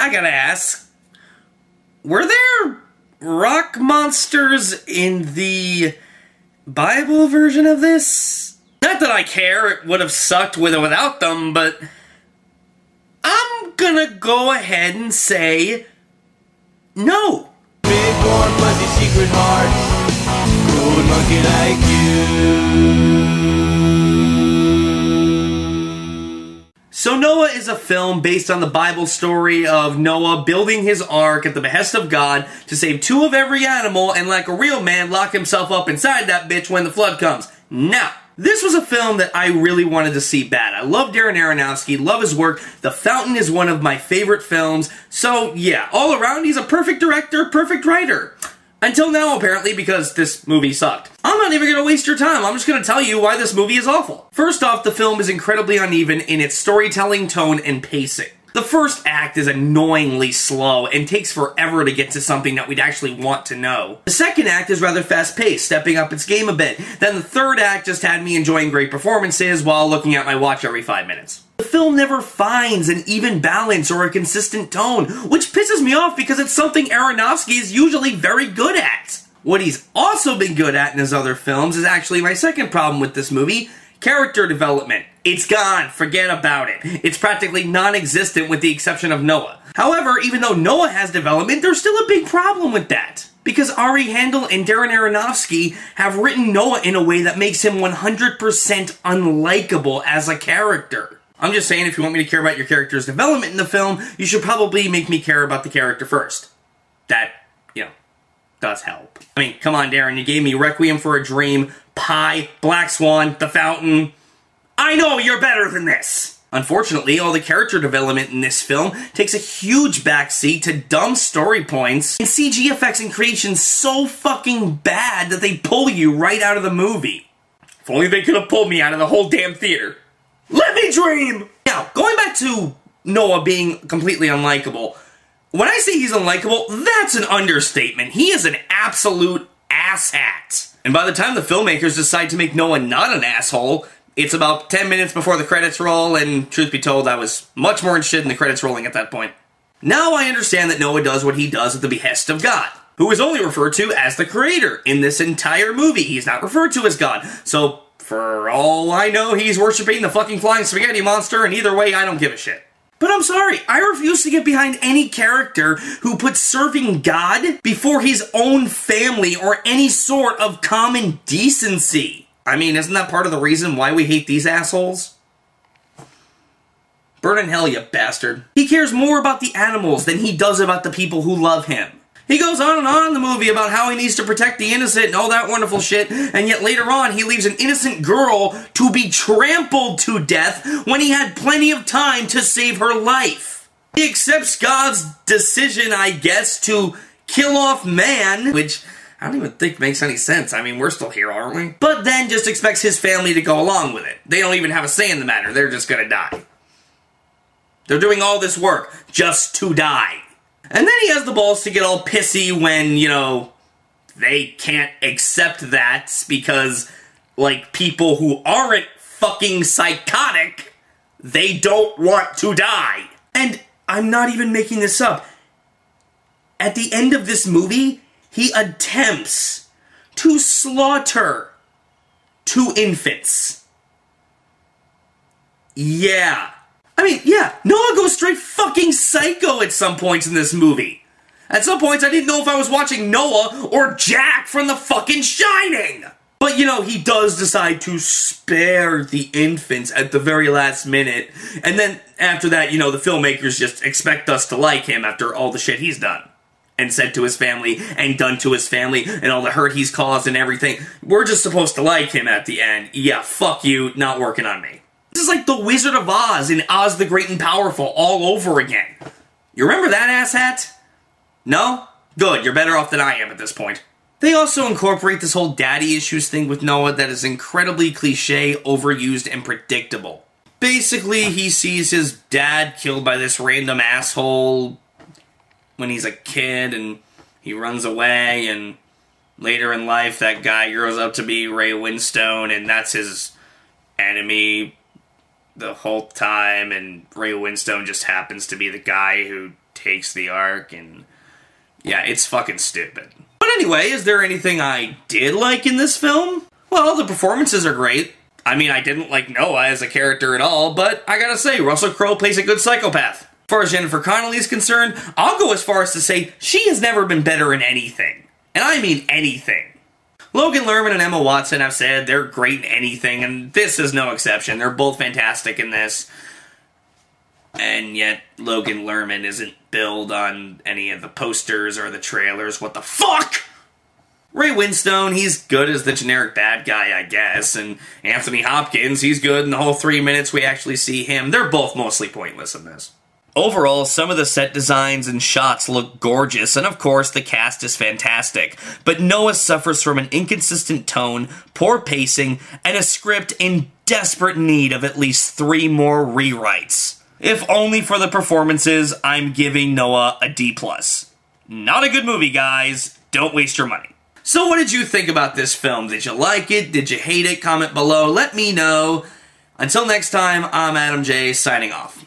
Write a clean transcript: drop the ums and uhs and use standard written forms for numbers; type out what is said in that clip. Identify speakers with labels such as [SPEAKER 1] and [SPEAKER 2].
[SPEAKER 1] I gotta ask, were there rock monsters in the Bible version of this? Not that I care, it would have sucked with or without them, but I'm gonna go ahead and say no.
[SPEAKER 2] Big warm fuzzy secret hearts, cold monkey like you.
[SPEAKER 1] So Noah is a film based on the Bible story of Noah building his ark at the behest of God to save 2 of every animal and, like a real man, lock himself up inside that bitch when the flood comes. Now, this was a film that I really wanted to see bad. I love Darren Aronofsky, love his work. The Fountain is one of my favorite films. So yeah, all around he's a perfect director, perfect writer. Until now, apparently, because this movie sucked. I'm not even gonna waste your time, I'm just gonna tell you why this movie is awful. First off, the film is incredibly uneven in its storytelling, tone, and pacing. The first act is annoyingly slow and takes forever to get to something that we'd actually want to know. The second act is rather fast-paced, stepping up its game a bit. Then the third act just had me enjoying great performances while looking at my watch every 5 minutes. The film never finds an even balance or a consistent tone, which pisses me off because it's something Aronofsky is usually very good at. What he's also been good at in his other films is actually my second problem with this movie: character development. It's gone. Forget about it. It's practically non-existent with the exception of Noah. However, even though Noah has development, there's still a big problem with that. Because Ari Handel and Darren Aronofsky have written Noah in a way that makes him 100% unlikable as a character. I'm just saying, if you want me to care about your character's development in the film, you should probably make me care about the character first. That, you know, does help. I mean, come on, Darren, you gave me Requiem for a Dream, Pi, Black Swan, The Fountain. I know you're better than this! Unfortunately, all the character development in this film takes a huge backseat to dumb story points and CG effects and creations so fucking bad that they pull you right out of the movie. If only they could have pulled me out of the whole damn theater. Let me dream! Now, going back to Noah being completely unlikable, when I say he's unlikable, that's an understatement. He is an absolute asshat. And by the time the filmmakers decide to make Noah not an asshole, it's about 10 minutes before the credits roll, and truth be told, I was much more interested in the credits rolling at that point. Now I understand that Noah does what he does at the behest of God, who is only referred to as the creator in this entire movie. He's not referred to as God, so for all I know, he's worshipping the fucking flying spaghetti monster, and either way, I don't give a shit. But I'm sorry, I refuse to get behind any character who puts serving God before his own family or any sort of common decency. I mean, isn't that part of the reason why we hate these assholes? Burn in hell, you bastard. He cares more about the animals than he does about the people who love him. He goes on and on in the movie about how he needs to protect the innocent and all that wonderful shit, and yet later on he leaves an innocent girl to be trampled to death when he had plenty of time to save her life. He accepts God's decision, I guess, to kill off man, which I don't even think makes any sense. I mean, we're still here, aren't we? But then just expects his family to go along with it. They don't even have a say in the matter. They're just gonna die. They're doing all this work just to die. And then he has the balls to get all pissy when, you know, they can't accept that because, like, people who aren't fucking psychotic, they don't want to die. And I'm not even making this up. At the end of this movie, he attempts to slaughter 2 infants. Yeah. I mean, yeah, Noah goes straight fucking psycho at some points in this movie. At some points, I didn't know if I was watching Noah or Jack from The fucking Shining. But, you know, he does decide to spare the infants at the very last minute. And then, after that, you know, the filmmakers just expect us to like him after all the shit he's done and said to his family, and done to his family, and all the hurt he's caused and everything. We're just supposed to like him at the end. Yeah, fuck you, not working on me. This is like the Wizard of Oz in Oz the Great and Powerful all over again. You remember that asshat? No? Good, you're better off than I am at this point. They also incorporate this whole daddy issues thing with Noah that is incredibly cliche, overused, and predictable. Basically, he sees his dad killed by this random asshole when he's a kid, and he runs away, and later in life, that guy grows up to be Ray Winstone, and that's his enemy the whole time, and Ray Winstone just happens to be the guy who takes the ark, and yeah, it's fucking stupid. But anyway, is there anything I did like in this film? Well, the performances are great. I mean, I didn't like Noah as a character at all, but I gotta say, Russell Crowe plays a good psychopath. As far as Jennifer Connolly is concerned, I'll go as far as to say she has never been better in anything. And I mean anything. Logan Lerman and Emma Watson have said they're great in anything, and this is no exception. They're both fantastic in this. And yet, Logan Lerman isn't billed on any of the posters or the trailers. What the fuck? Ray Winstone, he's good as the generic bad guy, I guess. And Anthony Hopkins, he's good in the whole 3 minutes we actually see him. They're both mostly pointless in this. Overall, some of the set designs and shots look gorgeous, and of course, the cast is fantastic. But Noah suffers from an inconsistent tone, poor pacing, and a script in desperate need of at least 3 more rewrites. If only for the performances, I'm giving Noah a D+. Not a good movie, guys. Don't waste your money. So what did you think about this film? Did you like it? Did you hate it? Comment below. Let me know. Until next time, I'm Adam J, signing off.